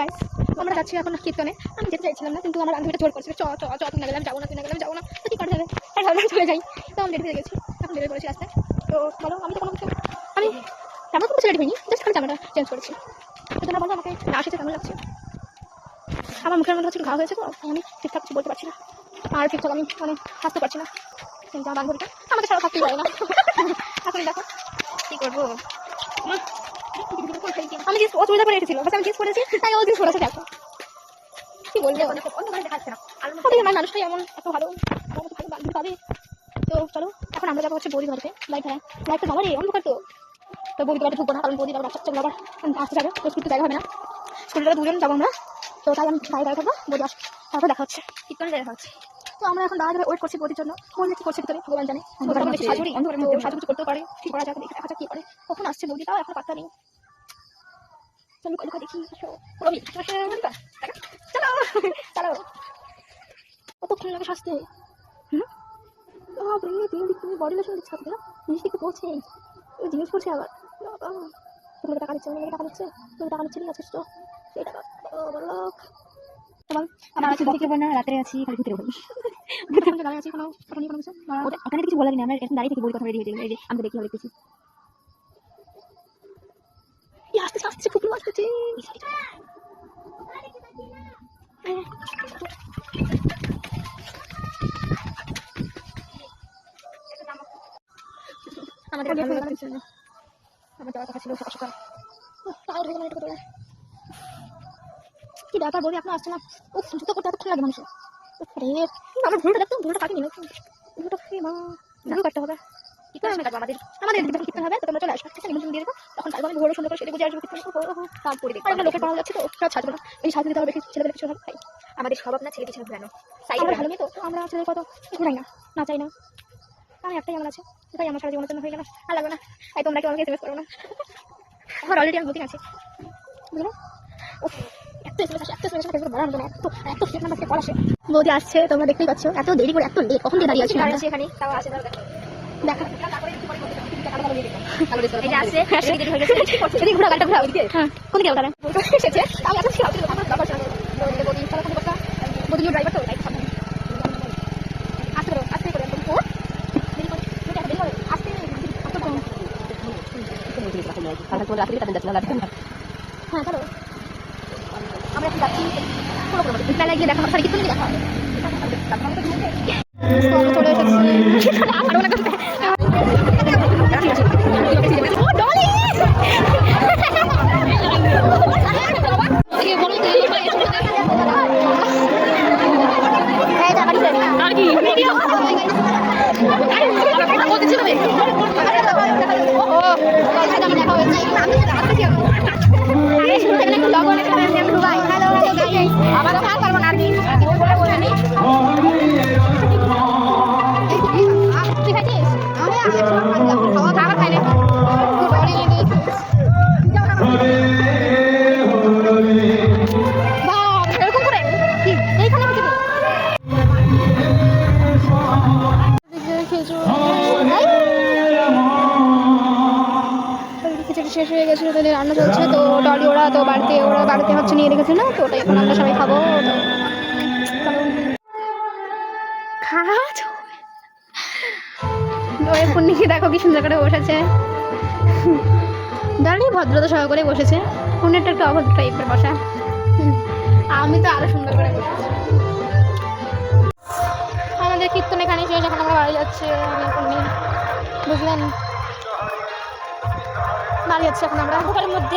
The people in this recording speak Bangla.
গাইস, আমরা যাচ্ছি এখন কীর্তনে। আমি যেতে চাইছিলাম না, কিন্তু আমার বান্ধবীটা জোর করছিল, চ চ চ তুই না গেলাম যাবো না, তুই না গেলাম যাবো না, তো কি করা যাবে, তাই ভাবলাম চলে যাই। তো আমি রেডি হয়ে গেছি, এখন বেরিয়ে পড়েছি রাস্তায়। তো বলো, আমি তো কোনো কিছু আমি তেমন কোনো কিছু রেডি হইনি, জাস্ট খালি জামাটা চেঞ্জ করেছি। তো তোমরা বলো আমাকে না এসেছে কেমন লাগছে। আমার মুখের মধ্যে হচ্ছে ঘা হয়েছে, তো আমি ঠিকঠাক কিছু বলতে পারছি না, আর ঠিকঠাক আমি মানে হাসতে পারছি না। কিন্তু আমার বান্ধবীটা আমাকে ছাড়া থাকতেই পারে না। এখন দেখো কী করবো। আমি জিন্স ও চুড়িদার পরে এসেছিল, আমি জিন্স পরেছি, তাই ও জিন্স পরেছে। দেখো কি বলবো, দেখাচ্ছে না আমার মানুষটাই এমন এত ভালো, আমার ভালো বান্ধবী পাবে। তো চলো এখন আমরা যাবো হচ্ছে বৌদি বাড়িতে। লাইটটা যাওয়ার অন্ধকার, তো বৌদি বাড়িতে ঢুকবো না, কারণ বৌদি বাচ্চা চলে আবার আসতে যাবে, তো স্কুলতে জায়গা হবে না, স্কুলটা দুজন যাবো আমরা। তো তাই আমি বাইরে থাকবো, বৌদি আসবে, তারপর দেখা হচ্ছে কীর্তনে দেখা হচ্ছে। তো আমরা এখন দাঁড়া ওয়েট করছি বৌদির জন্য। বৌদি কি করছে ভিতরে ভগবান জানে, সাজুরি সাজুগুজু করতেও পারে, কি করা যাক, দেখে দেখা যাক কি করে। কখন আসছে বৌদি তাও এখন পাত্তা নেই। চলো দেখি, চলো চলো। কতক্ষণ লাগে সাজতে। তুমি বডি লোশন দিচ্ছ না, জিনিসটা একটু পৌঁছে ওই জিনিস করছে আবার। তোমাকে টাকা দিচ্ছে, টাকা দিচ্ছে, তুমি টাকা নিচ্ছে, নিয়ে আসিস তো সেই টাকা। আমার আছে দেখতে পাই না, রাতে আছি খালি ভিতরে হই। দাঁড়িয়ে আছি, কোনো কিছু ওখানে কিছু বলার নেই, আমরা এখন দাঁড়িয়ে থেকে বই কথা রেডি হয়ে যাই। এই যে আমি দেখি দেখতেছি আসতে আসতে খুব আসতেছে। আমাদের আমার যাওয়ার কথা ছিল সকাল সকাল, কি ব্যাপার বলি এখন আসছে না। ও জুতো করতে এতক্ষণ লাগে মানুষের। আমার ভুলটা দেখতো, ভুলটা কাটিনি, ভুলটা ভুল কাটতে হবে। আমাদের কীর্তন হবে, তো তোমরা চলে আসবে, ঠিক আছে? নিমন্ত্রণ দিয়ে দেবো, তখন তারপর আমি ঘরে সুন্দর করে সেটা বুঝে আসবো কীর্তন করবো। তারপরে দেখবো লোকের পাওয়া যাচ্ছে, তো সব সাজবো না, এই সাজতে দিতে হবে, ছেলেদের কিছু হবে। আমাদের স্বভাব না ছেলে পিছনে ঘুরানো, আমরা ভালো মেয়ে, তো আমরা ছেলেদের কত ঘুরাই না চাই না। আমি একটাই আমার আছে, সেটাই আমার সারা জীবনের জন্য হয়ে গেল, আর লাগবে না। তাই তোমরা কেউ আমাকে এসএমএস করো না, আমার অলরেডি আমি বুকিং আছে, বুঝলো? বৌদি আসছে, তোমরা দেখতেই পাচ্ছ, এত দেরি করে, এত লেট, কখন দিয়ে দাঁড়িয়ে আছি এখানে তাও আসে দাও দেখা। ঘোরা গাড়িটা ঘোরা ওইদিকে, হ্যাঁ কোন দিকে ওখানে এসেছে। আমি এখন বৌদি ড্রাইভার তো আসতে পারো, আসতে করে হ্যাঁ চলো আমরা এখন যাচ্ছি মেলায় গিয়ে দেখা হবে, কীর্তনে দেখা হবে। চলে এসেছি শেষ হয়ে গেছিলো, তাদের রান্না চলছে। তো ডলি ওরা বাড়িতে হচ্ছে নিয়ে রেখেছে না, তো ওটাই এখন আমরা সবাই খাবো। পূর্ণিকে দেখো কি সুন্দর করে বসেছে, ডলি ভদ্রতা সহকারে বসেছে, পূর্ণেরটা একটু অভদ্র টাইপের বসা, আমি তো আরো সুন্দর করে বসেছি। আমাদের কীর্তন এখানে শেষ, এখন আমরা বাড়ি যাচ্ছি। পূর্ণি বুঝলেন, বাড়ি যাচ্ছি এখন আমরা। ঘরের মধ্যে